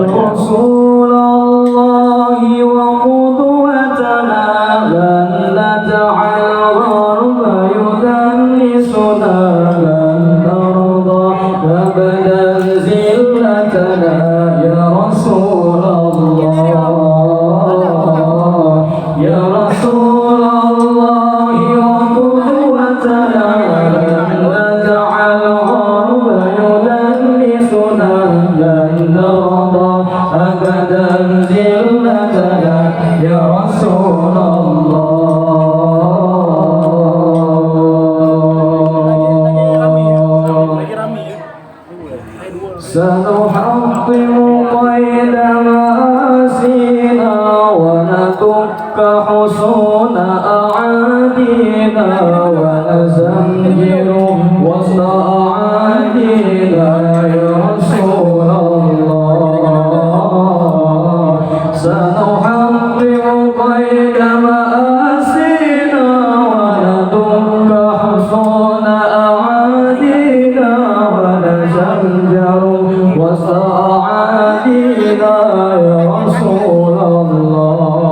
رسول الله وقدوتنا لن نجعل الغرب يدنسنا لن نرضى أبدا ذلتنا يا رسول الله يا رسول الله وقدوتنا لن نجعل الغرب يدنسنا لن نرضى أبدا ذلتنا يا رسول الله سنحطم قيد مآسينا ونتك حصون أعادينا ونزمجر وسط أعادينا يا رسول الله سنحطم قيد مآسينا ونتك حصون أعادينا ونزمجر وسط أعادينا يا رسول الله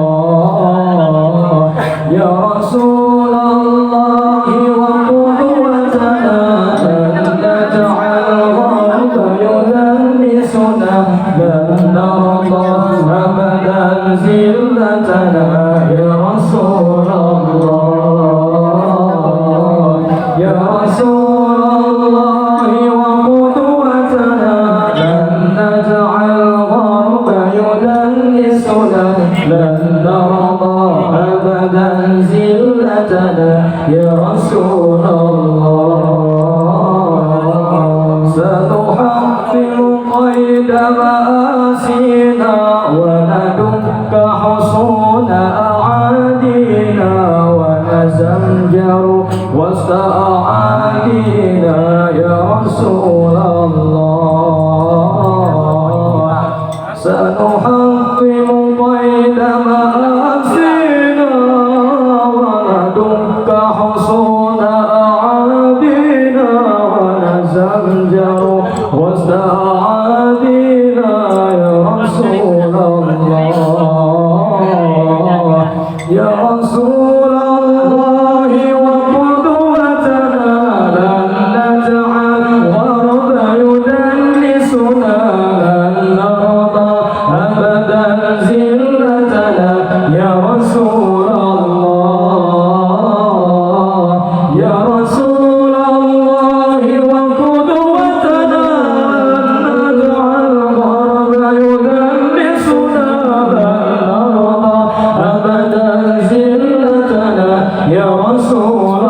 يا رسول الله وقدوتنا لن نجعل الغرب يدنسنا لن نرضى أبدا ذلتنا يا رسول الله يا رسول الله وقدوتنا لن نجعل الغرب يدنسنا لن نرضى أبدا ذلتنا يا رسول الله سنحطم قيد مآسينا وندك حصون أعادينا ونزمجر وسط أعادينا يا رسول الله سنحطم قيد مآسينا وندك حصون أعادينا ونزمجر وسط أعادينا يا رسول الله يا رسول الله وقدوتنا لن نجعل الغرب يدنسنا لن نرضى أبدا ذلتنا يا رسول الله يا رسول الله وقدوتنا لن نجعل الغرب يدنسنا لن نرضى أبدا ذلتنا يا رسول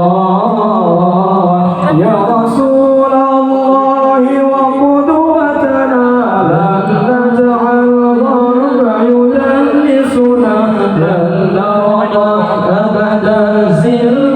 الله يا رسول الله وقدوتنا لن نجعل الغرب يدنسنا لن نرضى أبدا ذلتنا